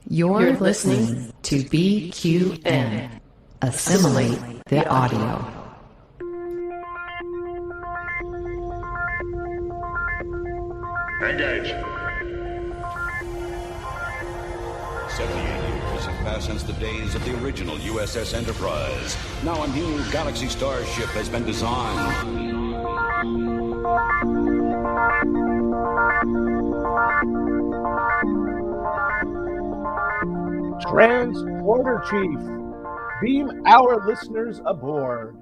You're listening to BQN. Assimilate the audio. Engage. 78 years have passed since the days of the original USS Enterprise. Now a new Galaxy starship has been designed. Transporter Chief, beam our listeners aboard.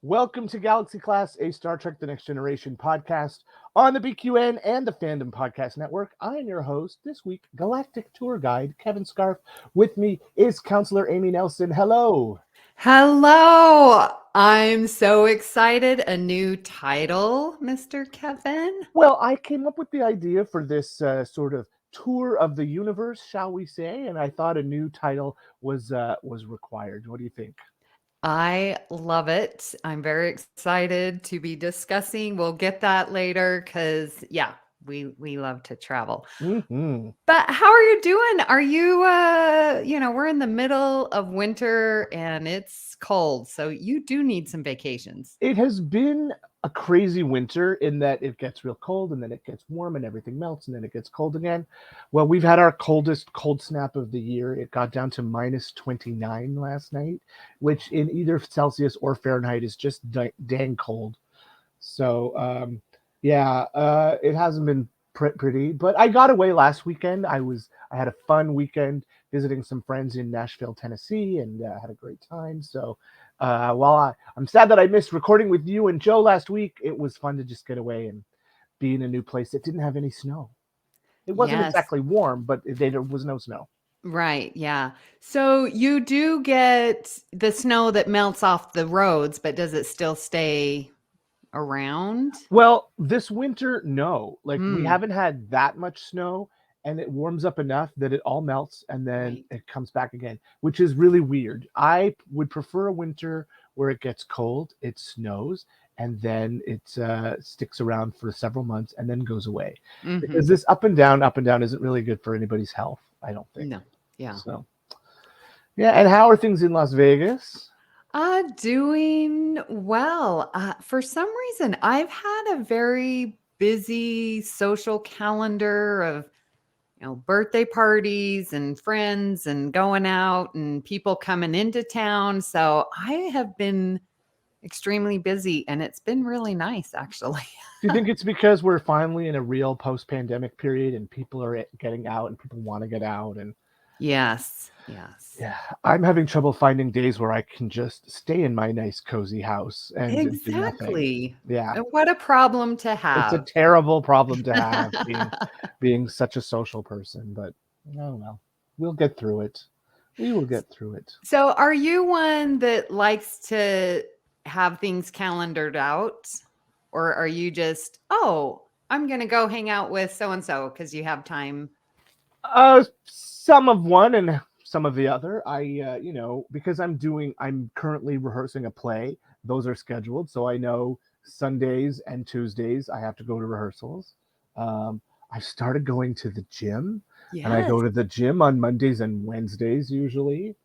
Welcome to Galaxy Class, a Star Trek The Next Generation podcast on the BQN and the Fandom Podcast Network. I am your host this week, Galactic Tour Guide Kevin Scarf. With me is Counselor Amy Nelson. Hello. Hello. I'm so excited. A new title, Mr. Kevin. Well, I came up with the idea for this sort of tour of the universe, shall we say, and I thought a new title was required. What do you think? I love it. I'm very excited to be discussing. We'll get that later because, yeah, we love to travel. Mm-hmm. But how are you doing? Are you, we're in the middle of winter and it's cold. So you do need some vacations. It has been a crazy winter in that it gets real cold and then it gets warm and everything melts and then it gets cold again. Well, we've had our coldest cold snap of the year. It got down to minus 29 last night, which in either Celsius or Fahrenheit is just dang cold. So, it hasn't been pretty, but I got away last weekend. I had a fun weekend visiting some friends in Nashville, Tennessee, and had a great time. So while I'm sad that I missed recording with you and Joe last week, it was fun to just get away and be in a new place that didn't have any snow. It wasn't exactly warm, but there was no snow. Right. Yeah. So you do get the snow that melts off the roads, but does it still stay around? Well, this winter, no. We haven't had that much snow, and it warms up enough that it all melts and then it comes back again, which is really weird. I would prefer a winter where it gets cold, it snows, and then it sticks around for several months and then goes away. Mm-hmm. Because this up and down isn't really good for anybody's health, I don't think. No. Yeah. So, yeah. And how are things in Las Vegas? Doing well. For some reason, I've had a very busy social calendar of, birthday parties and friends and going out and people coming into town. So I have been extremely busy and it's been really nice, actually. Do you think it's because we're finally in a real post-pandemic period and people are getting out and people want to get out? And Yes. Yeah, I'm having trouble finding days where I can just stay in my nice cozy house and exactly. Do nothing. Yeah. What a problem to have. It's a terrible problem to have being such a social person, but oh well. We'll get through it. We will get through it. So are you one that likes to have things calendared out? Or are you just, I'm going to go hang out with so-and-so because you have time? Some of one and some of the other. Because I'm currently rehearsing a play. Those are scheduled. So I know Sundays and Tuesdays I have to go to rehearsals. I've started going to the gym. Yes. And I go to the gym on Mondays and Wednesdays usually.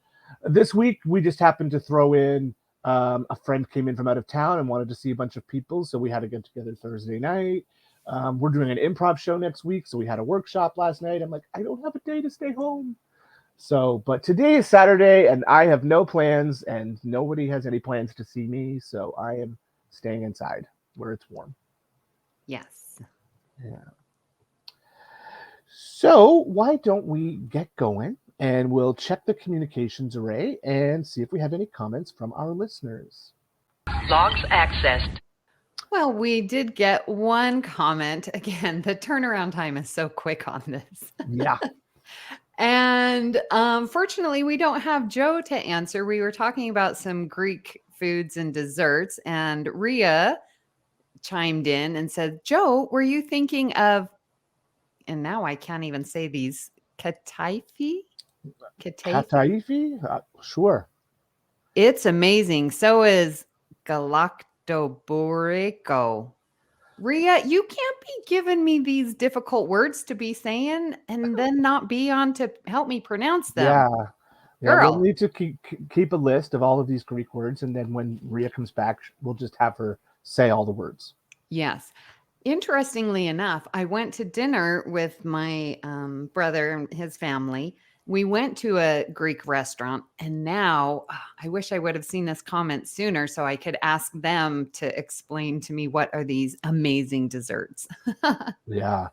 This week we just happened to throw in a friend came in from out of town and wanted to see a bunch of people. So we had to get together Thursday night. We're doing an improv show next week. So we had a workshop last night. I'm like, I don't have a day to stay home. So, but today is Saturday and I have no plans and nobody has any plans to see me. So I am staying inside where it's warm. Yes. Yeah. So why don't we get going and we'll check the communications array and see if we have any comments from our listeners. Logs accessed. Well, we did get one comment. Again, the turnaround time is so quick on this. Yeah. And fortunately, we don't have Joe to answer. We were talking about some Greek foods and desserts, and Rhea chimed in and said, Joe, were you thinking of, and now I can't even say these, kataifi? Kataifi? Sure. It's amazing. So is galactoburico. Rhea, you can't be giving me these difficult words to be saying and then not be on to help me pronounce them. Yeah. Yeah, we'll Girl. need to keep a list of all of these Greek words, and then when Rhea comes back, we'll just have her say all the words. Yes. Interestingly enough, I went to dinner with my brother and his family. We went to a Greek restaurant, and now I wish I would have seen this comment sooner so I could ask them to explain to me what are these amazing desserts. Yeah.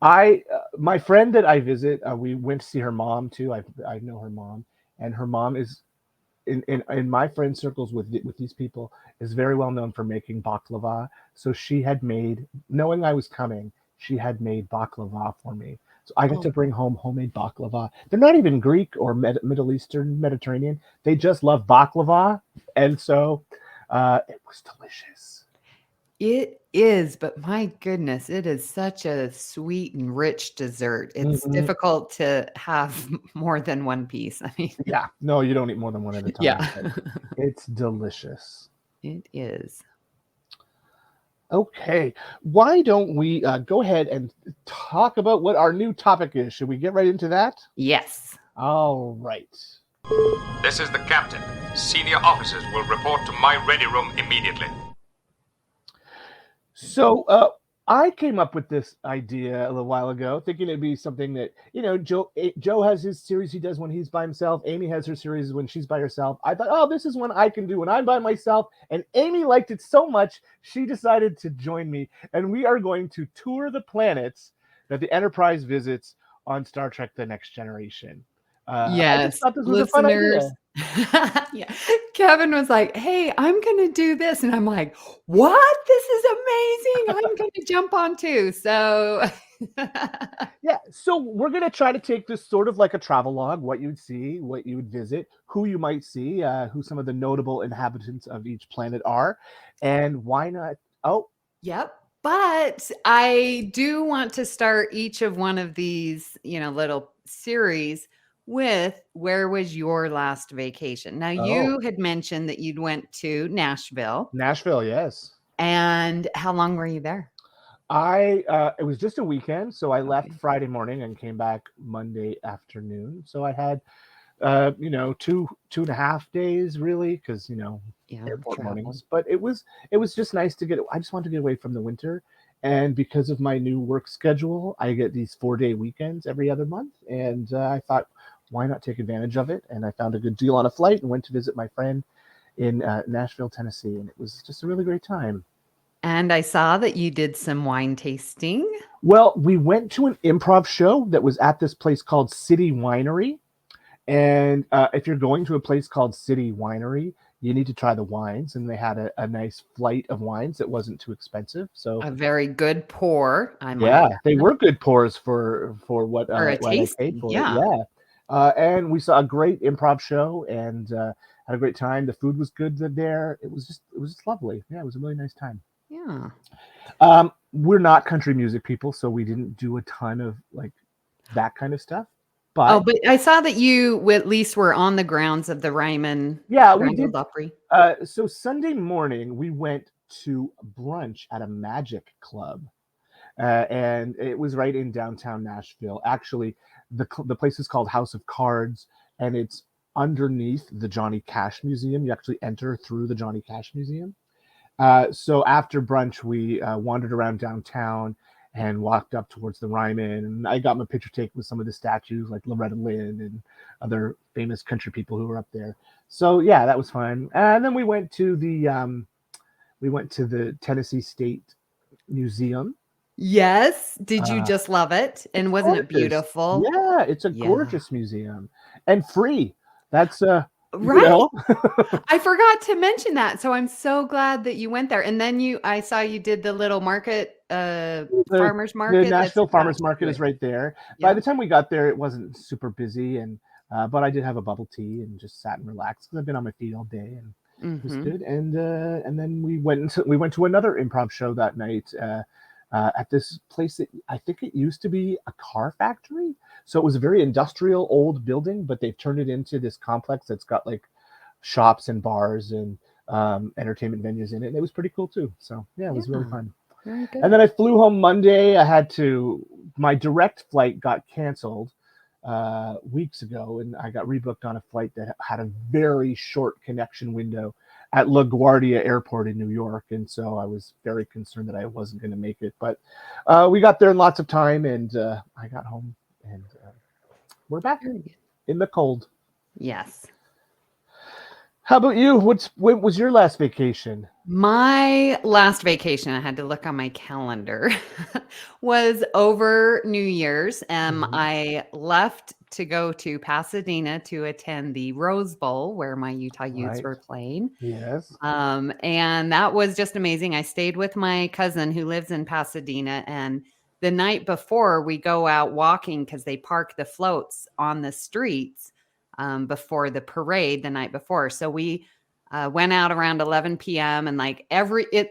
I my friend that I visit, we went to see her mom too. I know her mom, and her mom is in my friend circles with these people is very well known for making baklava. So she had made, knowing I was coming, she had made baklava for me. So I got to bring home homemade baklava. They're not even Greek or Middle Eastern Mediterranean. They just love baklava, and so it was delicious. It is, but my goodness, it is such a sweet and rich dessert. It's Mhm. difficult to have more than one piece. I mean, Yeah, no, you don't eat more than one at a time. yeah, But it's delicious. it is. Okay, why don't we go ahead and talk about what our new topic is? Should we get right into that? Yes. All right. This is the captain. Senior officers will report to my ready room immediately. So I came up with this idea a little while ago, thinking it'd be something that, Joe has his series he does when he's by himself. Amy has her series when she's by herself. I thought, oh, this is one I can do when I'm by myself. And Amy liked it so much, she decided to join me. And we are going to tour the planets that the Enterprise visits on Star Trek The Next Generation. I just Yes, thought this was a fun listeners. idea. Yeah. Kevin was like, "Hey, I'm going to do this." And I'm like, "What? This is amazing. I'm going to jump on too." So Yeah, so we're going to try to take this sort of like a travel log, what you would see, what you would visit, who you might see, who some of the notable inhabitants of each planet are, and why not? Oh, Yep. But I do want to start each of one of these, little series with where was your last vacation? Now, you had mentioned that you'd went to Nashville. Nashville, yes. And how long were you there? It was just a weekend, so I left Okay. Friday morning and came back Monday afternoon. So I had, 2.5 days really, because Yeah, airport travel. mornings. But it was just nice to get. I just wanted to get away from the winter, and because of my new work schedule, I get these 4-day weekends every other month, and I thought, why not take advantage of it? And I found a good deal on a flight and went to visit my friend in Nashville, Tennessee, and it was just a really great time. And I saw that you did some wine tasting. Well, we went to an improv show that was at this place called City Winery. And if you're going to a place called City Winery, you need to try the wines. And they had a nice flight of wines that wasn't too expensive. So A very good pour, I might yeah, add, they were good pours for what for a what I paid tasting. for it. Yeah. Yeah, and we saw a great improv show and had a great time. The food was good there. It was just lovely. Yeah, it was a really nice time. Yeah. We're not country music people, so we didn't do a ton of like that kind of stuff. Oh, But but I saw that you at least were on the grounds of the Ryman yeah, we Grand did. Ole Opry. So Sunday morning we went to brunch at a magic club, and it was right in downtown Nashville. Actually, the place is called House of Cards, and it's underneath the Johnny Cash Museum. You actually enter through the Johnny Cash Museum. So after brunch, we wandered around downtown and walked up towards the Ryman. And I got my picture taken with some of the statues like Loretta Lynn and other famous country people who were up there. So yeah, that was fun. And then we went to the Tennessee State Museum. Yes. Did you Uh, just love it? And wasn't it Gorgeous. beautiful? Yeah, it's a Yeah. gorgeous museum and free. That's Right. I forgot to mention that. So I'm so glad that you went there. And then I saw you did the little market, farmer's the market. Nashville Farmers attached Market to is it. right there. By Yeah. the time we got there, it wasn't super busy, and but I did have a bubble tea and just sat and relaxed because I've been on my feet all day, and it was Mhm. good. And then we went to another improv show that night at this place that I think it used to be a car factory. So it was a very industrial old building, but they've turned it into this complex that's got like shops and bars and entertainment venues in it. And it was pretty cool too. So yeah, it was really Yeah. fun. Very good. And then I flew home Monday. My direct flight got canceled weeks ago, and I got rebooked on a flight that had a very short connection window at LaGuardia Airport in New York. And so I was very concerned that I wasn't going to make it. But we got there in lots of time, and I got home, and we're back Very good. in the cold. Yes. How about you? When was your last vacation? My last vacation, I had to look on my calendar, was over New Year's. I left to go to Pasadena to attend the Rose Bowl where my Utah Utes Right. were playing. Yes. And that was just amazing. I stayed with my cousin who lives in Pasadena, and the night before we go out walking because they park the floats on the streets before the parade the night before. So we went out around 11 p.m. and like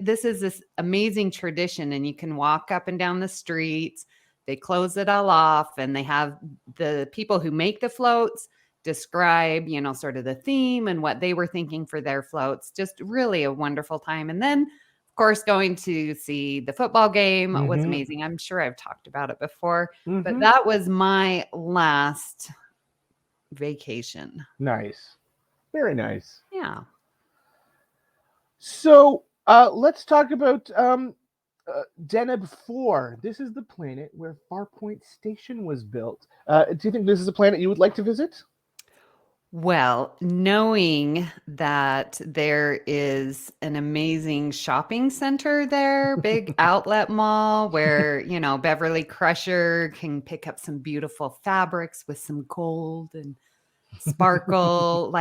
this is this amazing tradition, and you can walk up and down the streets. They close it all off, and they have the people who make the floats describe, sort of the theme and what they were thinking for their floats. Just really a wonderful time. And then, of course, going to see the football game was amazing. I'm sure I've talked about it before, but that was my last vacation. Nice. Very nice. Yeah. So let's talk about Deneb IV. This is the planet where Farpoint Station was built. Do you think this is a planet you would like to visit? Well, knowing that there is an amazing shopping center there, big outlet mall where, Beverly Crusher can pick up some beautiful fabrics with some gold and sparkle.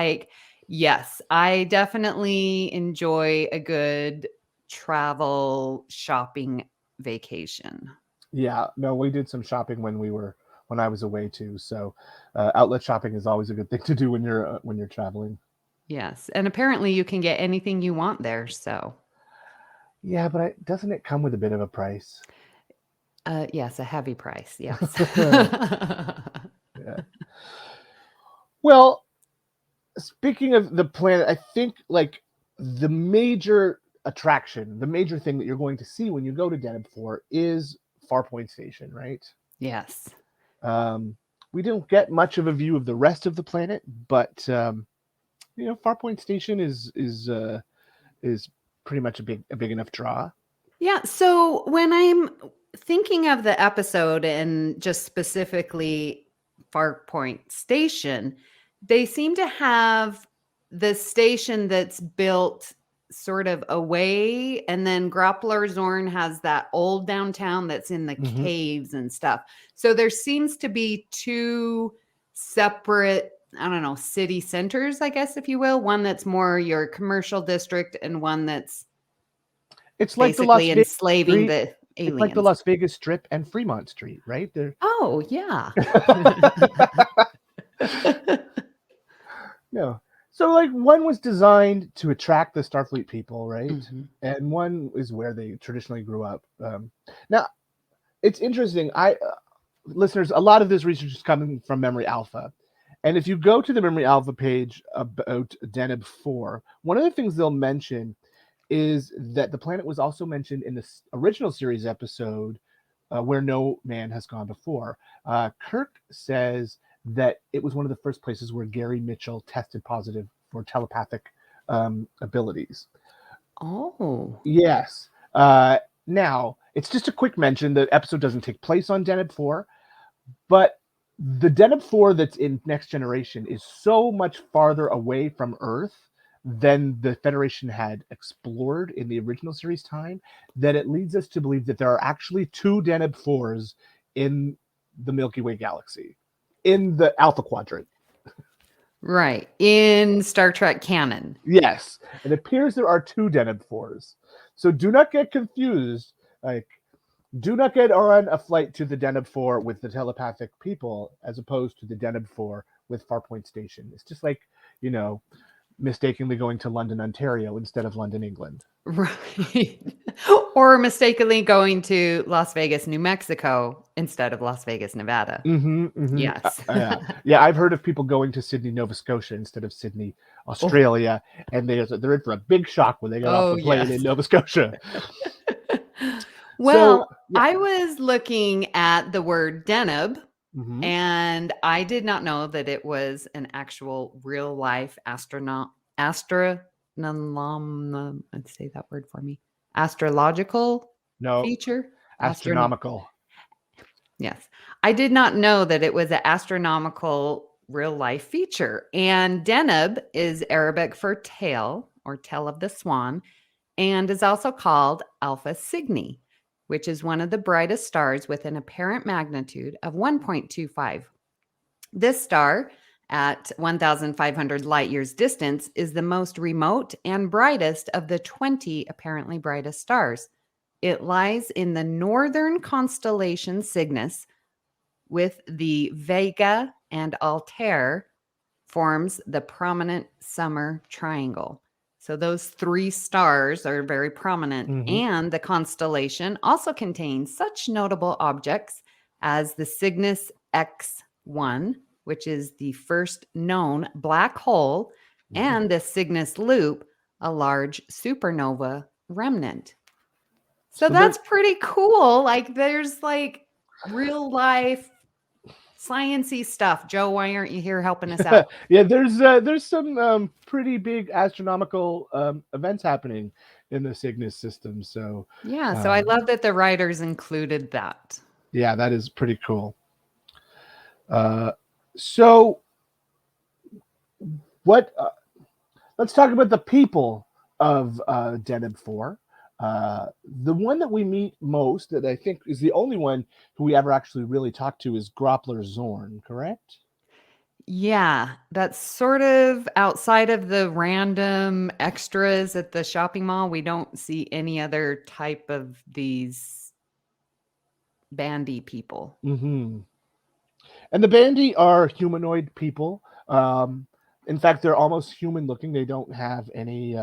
Yes, I definitely enjoy a good travel shopping vacation. Yeah, no, we did some shopping when I was away too. So outlet shopping is always a good thing to do when you're traveling. Yes, and apparently you can get anything you want there. So Yeah, but doesn't it come with a bit of a price? yes, a heavy price. Yes. Yeah. Well, speaking of the planet, I think the major attraction, the major thing that you're going to see when you go to Deneb IV is Farpoint Station, right? Yes. We don't get much of a view of the rest of the planet, but Farpoint Station is pretty much a big enough draw. Yeah. So when I'm thinking of the episode and just specifically Farpoint Station, they seem to have the station that's built sort of away, and then Groppler Zorn has that old downtown that's in the caves and stuff. So there seems to be two separate, I don't know, city centers, I guess, if you will. One that's more your commercial district, and one that's it's like the Las basically Vegas enslaving Street. the aliens. It's like the Las Vegas Strip and Fremont Street, right? Oh, yeah. No. So one was designed to attract the Starfleet people, right? And one is where they traditionally grew up. Now, it's interesting. Listeners, a lot of this research is coming from Memory Alpha. And if you go to the Memory Alpha page about Deneb IV, one of the things they'll mention is that the planet was also mentioned in the original series episode Where No Man Has Gone Before. Kirk says that it was one of the first places where Gary Mitchell tested positive for telepathic abilities. Oh. Yes. Now, it's just a quick mention. The episode doesn't take place on Deneb IV, but the Deneb IV that's in Next Generation is so much farther away from Earth than the Federation had explored in the original series time that it leads us to believe that there are actually two Deneb IVs in the Milky Way galaxy, in the Alpha Quadrant. Right. In Star Trek canon. Yes. It appears there are two Deneb IVs. So do not get confused. Do not get on a flight to the Deneb IV with the telepathic people as opposed to the Deneb IV with Farpoint Station. It's just mistakenly going to London, Ontario instead of London, England. Right. Or mistakenly going to Las Vegas, New Mexico instead of Las Vegas, Nevada. Yes. Yeah, I've heard of people going to Sydney, Nova Scotia instead of Sydney, Australia, and they're in for a big shock when they get off Oh, the plane yes. in Nova Scotia. Well, yeah. I was looking at the word Deneb, Mhm. and I did not know that it was an actual real life let's say that word for me. Astrological No, feature? astronomical. Yes. I did not know that it was an astronomical real life feature. And Deneb is Arabic for tail or tail of the swan, and is also called Alpha Cygni, which is one of the brightest stars with an apparent magnitude of 1.25. This star, at 1,500 light years distance, is the most remote and brightest of the 20 apparently brightest stars. It lies in the northern constellation Cygnus, with the Vega and Altair forms the prominent summer triangle. So those three stars are very prominent. And the constellation also contains such notable objects as the Cygnus X1, which is the first known black hole, and the Cygnus Loop, a large supernova remnant. So that's pretty cool. Like there's like real life sciencey stuff. Joe, why aren't you here helping us out? Yeah, there's some pretty big astronomical events happening in the Cygnus system. So Yeah, so I love that the writers included that. yeah, that is pretty cool. So what? Let's talk about the people of Deneb IV. The one that we meet most, that I think is the only one who we ever actually really talk to, is Groppler Zorn, correct? Yeah, that's sort of outside of the random extras at the shopping mall. We don't see any other type of these bandy people. And the bandy are humanoid people. In fact, they're almost human looking. They don't have any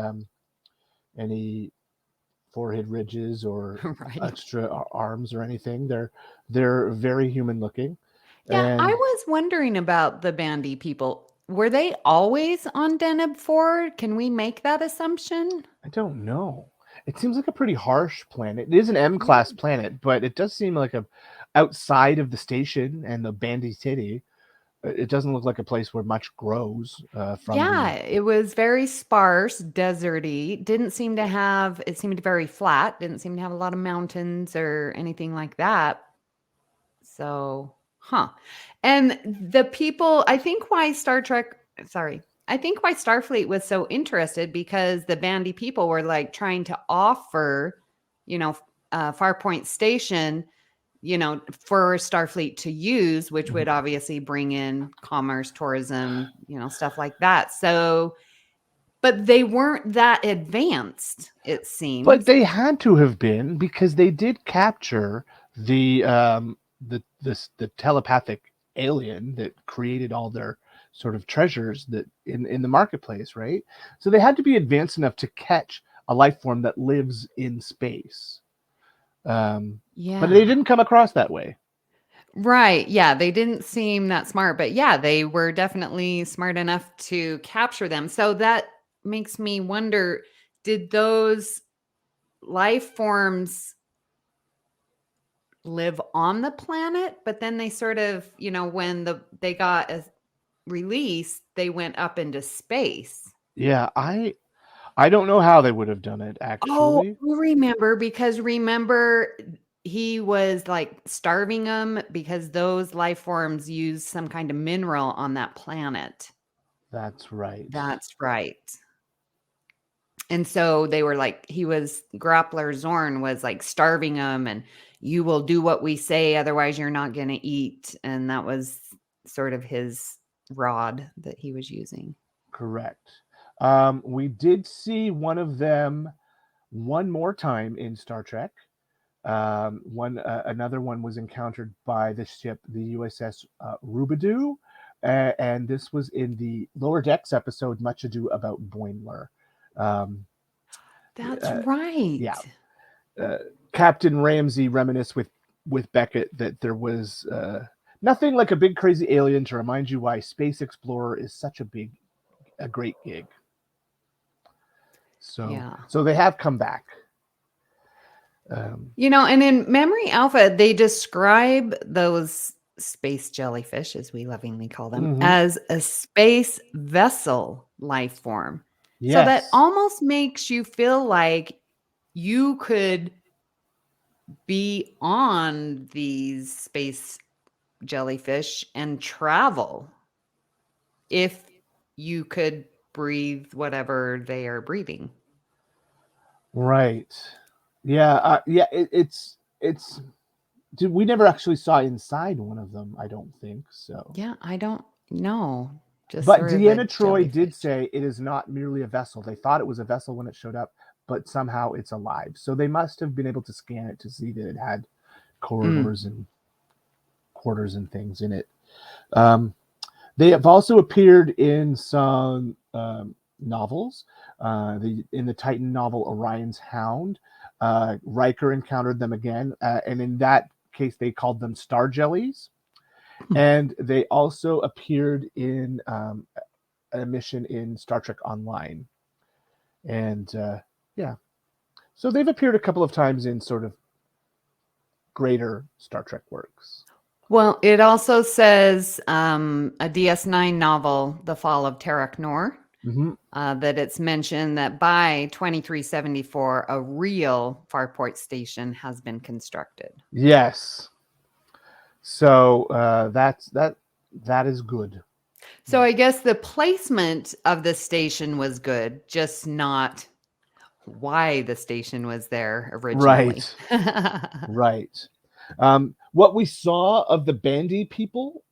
forehead ridges or extra arms or anything. They're very human looking. Yeah, I was wondering about the bandy people. Were they always on Deneb 4? Can we make that assumption? I don't know. It seems like a pretty harsh planet. It is an M-class planet, but it does seem like outside of the station and the Bandy City. It doesn't look like a place where much grows. It was very sparse, deserty. It seemed very flat. Didn't seem to have a lot of mountains or anything like that. So, And the people, I think why Starfleet was so interested, because the bandy people were like trying to offer, Farpoint Station, for Starfleet to use, which would obviously bring in commerce, tourism, stuff like that. So, but they weren't that advanced, it seems. But they had to have been, because they did capture the telepathic alien that created all their sort of treasures that in the marketplace, right? So they had to be advanced enough to catch a life form that lives in space. But they didn't come across that way. Right. Yeah. They didn't seem that smart, but yeah, they were definitely smart enough to capture them. So that makes me wonder, did those life forms live on the planet, but then they sort of, when they got released, they went up into space? Yeah, I don't know how they would have done it, actually. Oh, remember he was like starving them because those life forms use some kind of mineral on that planet. That's right. And so they were like, Groppler Zorn was like starving them, and you will do what we say, otherwise you're not going to eat. And that was sort of his rod that he was using. Correct. We did see one of them one more time in Star Trek. Another one was encountered by the ship, the USS Rubidoo, And this was in the Lower Decks episode, Much Ado About Boimler. That's right. Yeah. Captain Ramsey reminisced with Beckett that there was nothing like a big crazy alien to remind you why Space Explorer is such a great gig. So they have come back. And in Memory Alpha, they describe those space jellyfish, as we lovingly call them, as a space vessel life form. Yes. So that almost makes you feel like you could be on these space jellyfish and travel if you could breathe whatever they are breathing. Right. Yeah. It's. We never actually saw inside one of them. I don't think so. Yeah, I don't know. But Deanna Troi did say it is not merely a vessel. They thought it was a vessel when it showed up, but somehow it's alive. So they must have been able to scan it to see that it had corridors and quarters and things in it. They have also appeared in some novels. In the Titan novel Orion's Hound, Riker encountered them again, and in that case they called them star jellies. And they also appeared in a mission in Star Trek Online. And so they've appeared a couple of times in sort of greater Star Trek works. Well, it also says a DS9 novel, The Fall of Terok Nor, that it's mentioned that by 2374, a real Farpoint Station has been constructed. Yes. So that is good. So I guess the placement of the station was good, just not why the station was there originally. Right. What we saw of the Bandy people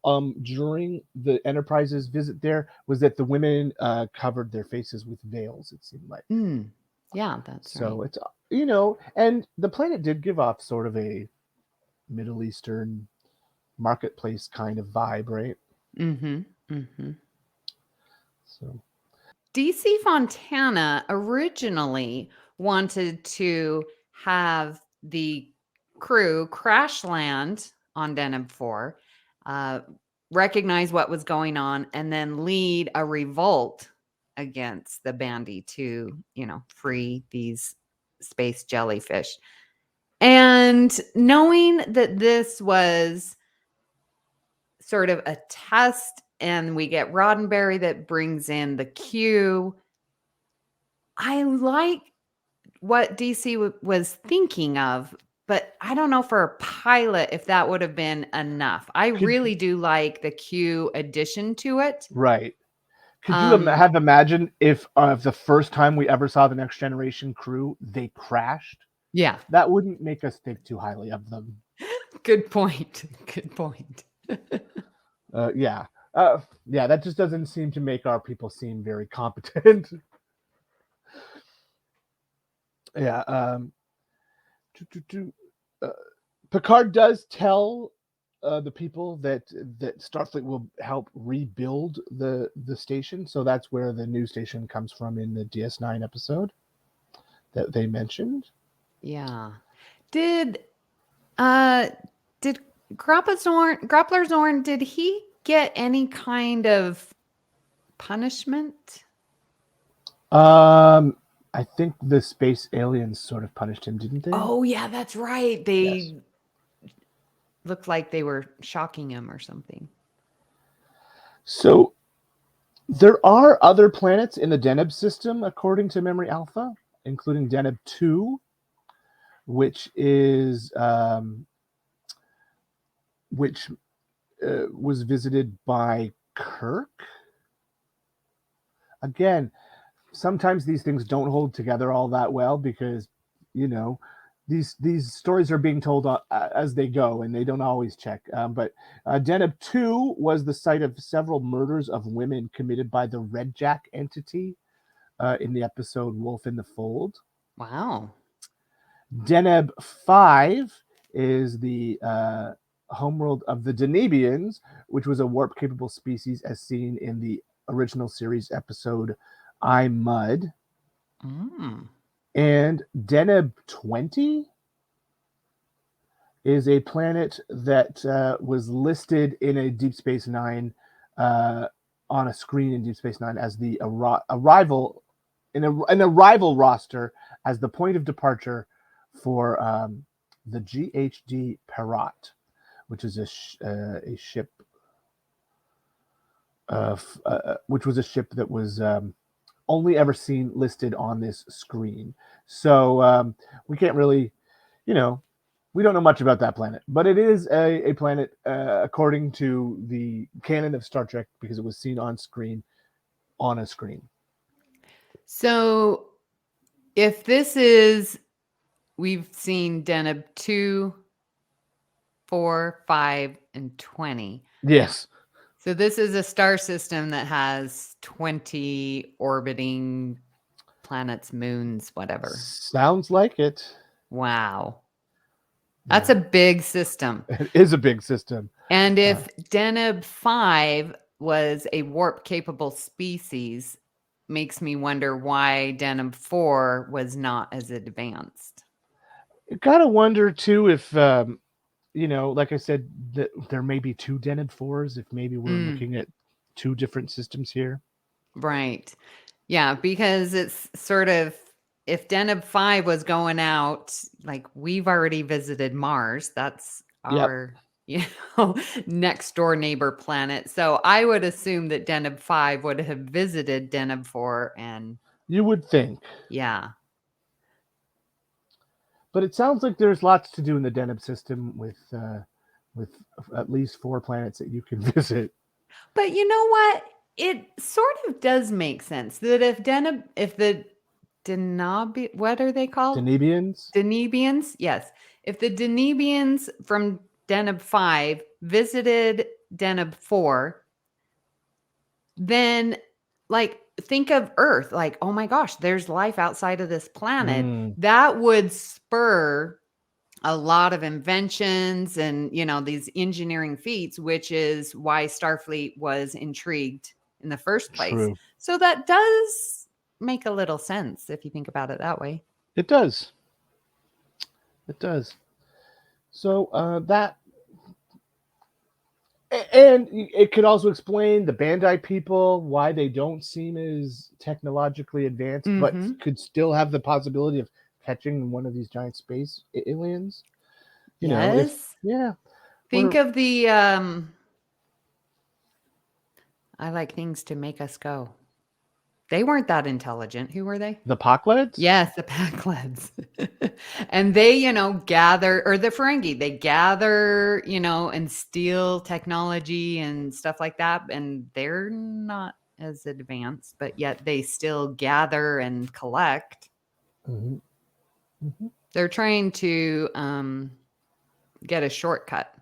during the Enterprise's visit there was that the women covered their faces with veils, it seemed like. Yeah, that's so right. it's, and the planet did give off sort of a Middle Eastern marketplace kind of vibe, right? So DC Fontana originally wanted to have the crew crash land on Deneb IV, recognize what was going on, and then lead a revolt against the Bandy to, free these space jellyfish. And knowing that this was sort of a test, and we get Roddenberry that brings in the Q, I like what DC was thinking of, but I don't know for a pilot if that would have been enough. I really do like the Q addition to it. Right. Could you have imagined if the first time we ever saw the Next Generation crew, they crashed? Yeah. That wouldn't make us think too highly of them. Good point. That just doesn't seem to make our people seem very competent. Picard does tell the people that Starfleet will help rebuild the station, so that's where the new station comes from in the DS9 episode that they mentioned. Yeah. Did Grappler Zorn, did he get any kind of punishment? I think the space aliens sort of punished him, didn't they? Oh yeah, that's right. They looked like they were shocking him or something. So there are other planets in the Deneb system, according to Memory Alpha, including Deneb II, which is was visited by Kirk. Again, sometimes these things don't hold together all that well because, these stories are being told as they go, and they don't always check. But Deneb II was the site of several murders of women committed by the Red Jack entity in the episode Wolf in the Fold. Wow. Deneb V is the homeworld of the Denebians, which was a warp-capable species as seen in the original series episode I Mud. And Deneb 20 is a planet that was listed in a Deep Space Nine on a screen in Deep Space Nine as the arrival in an arrival roster as the point of departure for the GHD Perrot, which is a ship, which was a ship that was only ever seen listed on this screen. So we can't really, we don't know much about that planet, but it is a planet according to the canon of Star Trek because it was seen on screen on a screen. So if this is, we've seen Deneb 2, 4, 5, and 20. Yes. So this is a star system that has 20 orbiting planets, moons, whatever. Sounds like it. Wow. That's a big system. It is a big system. And if Deneb 5 was a warp-capable species, makes me wonder why Deneb 4 was not as advanced. You gotta wonder, too, if, like I said, that there may be 2 Deneb 4s, if maybe we're looking at 2 different systems here. Right. Yeah, because it's sort of, if Deneb 5 was going out, like we've already visited Mars, that's our next door neighbor planet. So I would assume that Deneb 5 would have visited Deneb 4 and you would think. Yeah. But it sounds like there's lots to do in the Deneb system with at least 4 planets that you can visit. But you know what? It sort of does make sense that if the what are they called? Denebians? Denebians, yes. If the Denebians from Deneb 5 visited Deneb 4, then think of Earth, oh my gosh, there's life outside of this planet. That would spur a lot of inventions and, these engineering feats, which is why Starfleet was intrigued in the first place. True. So that does make a little sense if you think about it that way. It does. It does. So that, and it could also explain the Bandai people, why they don't seem as technologically advanced, but could still have the possibility of catching one of these giant space aliens. Yes. Think of the I like things to make us go. They weren't that intelligent. Who were they? The Packleds? Yes, the Packleds. And they, gather, or the Ferengi, they gather, and steal technology and stuff like that. And they're not as advanced, but yet they still gather and collect. They're trying to get a shortcut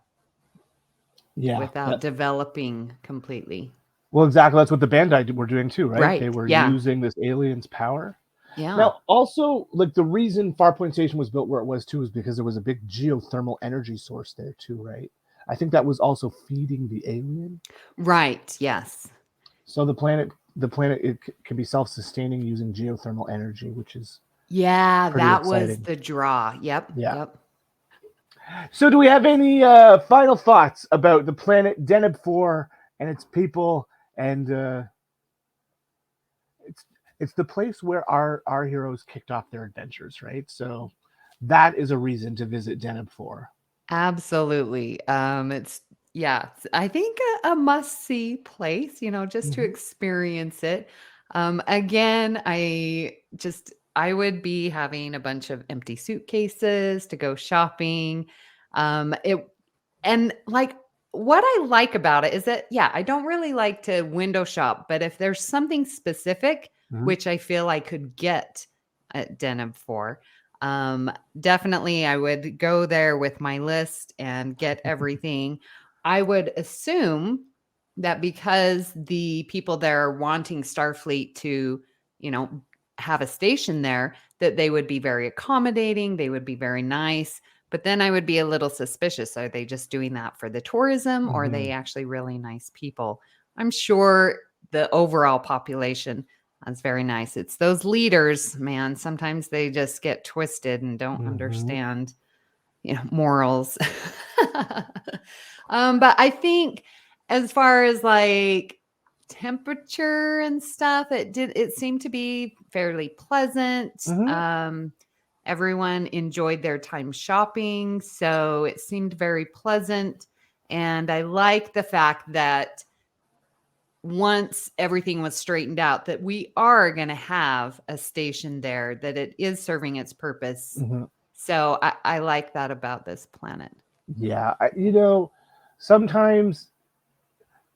without developing completely. Well, exactly. That's what the Bandai were doing too, right? Right. They were using this alien's power. Yeah. Now, also, the reason Farpoint Station was built where it was too is because there was a big geothermal energy source there too, right? I think that was also feeding the alien. Right. Yes. So the planet, it can be self-sustaining using geothermal energy, which is that exciting. was the draw. Yep. Yeah. Yep. So, do we have any final thoughts about the planet Deneb 4 and its people? And it's the place where our heroes kicked off their adventures, right? So that is a reason to visit Deneb 4. Absolutely. It's I think a must-see place, just to experience it. Again, I would be having a bunch of empty suitcases to go shopping. What I like about it is that, I don't really like to window shop, but if there's something specific, which I feel I could get at Deneb 4, definitely I would go there with my list and get everything. I would assume that because the people there are wanting Starfleet to, have a station there, that they would be very accommodating. They would be very nice. But then I would be a little suspicious. Are they just doing that for the tourism or are they actually really nice people? I'm sure the overall population is very nice. It's those leaders, man. Sometimes they just get twisted and don't understand, morals. But I think as far as like temperature and stuff, it seemed to be fairly pleasant. Everyone enjoyed their time shopping, so it seemed very pleasant. And I like the fact that once everything was straightened out, that we are going to have a station there, that it is serving its purpose. So I like that about this planet. Yeah. Sometimes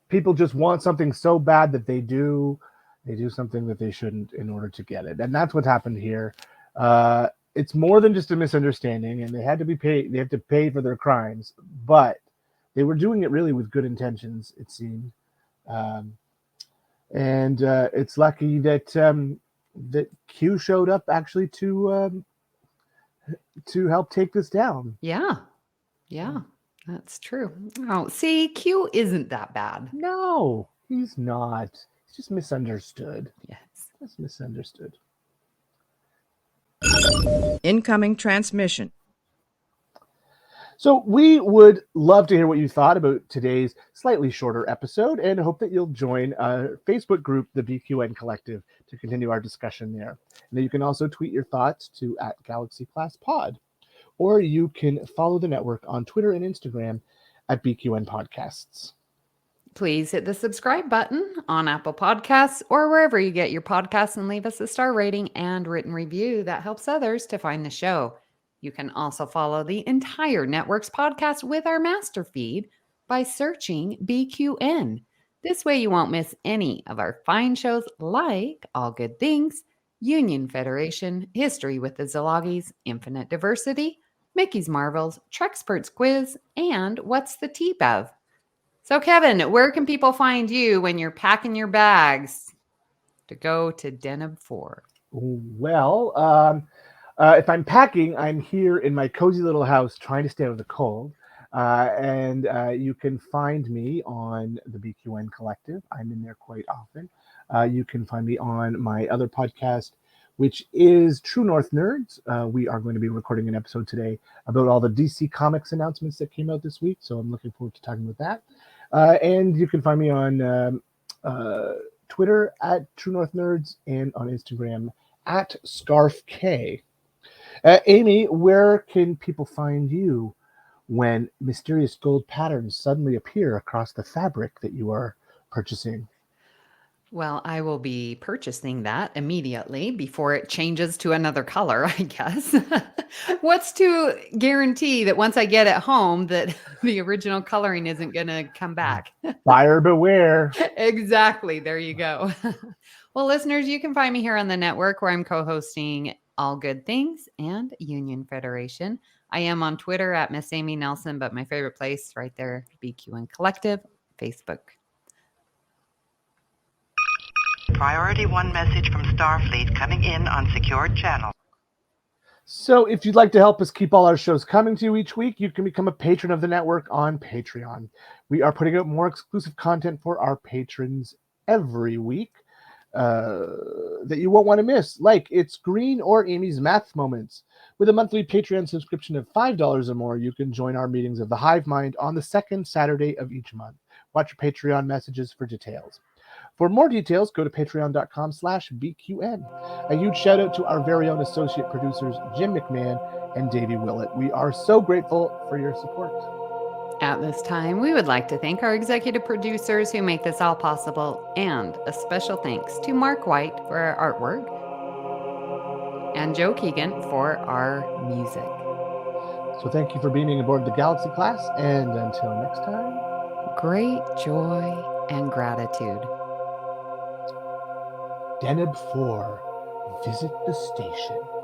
people just want something so bad that they do something that they shouldn't in order to get it. And that's what happened here. It's more than just a misunderstanding, and they had to be paid. They have to pay for their crimes, but they were doing it really with good intentions, it seemed. And it's lucky that that Q showed up actually to help take this down. Yeah, that's true. Oh, see, Q isn't that bad. No, he's not. He's just misunderstood. Yes, just misunderstood. Incoming transmission. So we would love to hear what you thought about today's slightly shorter episode and hope that you'll join our Facebook group, the BQN Collective, to continue our discussion there. And then you can also tweet your thoughts to @GalaxyClassPod, or you can follow the network on Twitter and Instagram at BQN Podcasts. Please hit the subscribe button on Apple Podcasts or wherever you get your podcasts and leave us a star rating and written review. That helps others to find the show. You can also follow the entire network's podcast with our master feed by searching BQN. This way you won't miss any of our fine shows like All Good Things, Union Federation, History with the Szilagys, Infinite Diversity, Mickey's Marvels, Trexperts Quiz, and What's the Tea Bev? So, Kevin, where can people find you when you're packing your bags to go to Deneb IV? Well, if I'm packing, I'm here in my cozy little house trying to stay out of the cold. And you can find me on the BQN Collective. I'm in there quite often. You can find me on my other podcast, which is True North Nerds. We are going to be recording an episode today about all the DC Comics announcements that came out this week. So I'm looking forward to talking about that. And you can find me on Twitter at True North Nerds and on Instagram at ScarfK. Amy, where can people find you when mysterious gold patterns suddenly appear across the fabric that you are purchasing? Well, I will be purchasing that immediately before it changes to another color, I guess. What's to guarantee that once I get it home that the original coloring isn't going to come back? Buyer beware. Exactly. There you go. Well, listeners, you can find me here on the network where I'm co-hosting All Good Things and Union Federation. I am on Twitter at Miss Amy Nelson, but my favorite place right there, BQN Collective, Facebook. Priority 1 message from Starfleet coming in on secured channel. So if you'd like to help us keep all our shows coming to you each week, you can become a patron of the network on Patreon. We are putting out more exclusive content for our patrons every week that you won't want to miss, like It's Green or Amy's Math Moments. With a monthly Patreon subscription of $5 or more, you can join our meetings of the Hive Mind on the second Saturday of each month. Watch your Patreon messages for details. For more details, go to patreon.com/BQN. A huge shout out to our very own associate producers, Jim McMahon and Davey Willett. We are so grateful for your support. At this time, we would like to thank our executive producers who make this all possible, and a special thanks to Mark White for our artwork and Joe Keegan for our music. So thank you for beaming aboard the Galaxy class, and until next time, great joy and gratitude. Deneb IV, visit the station.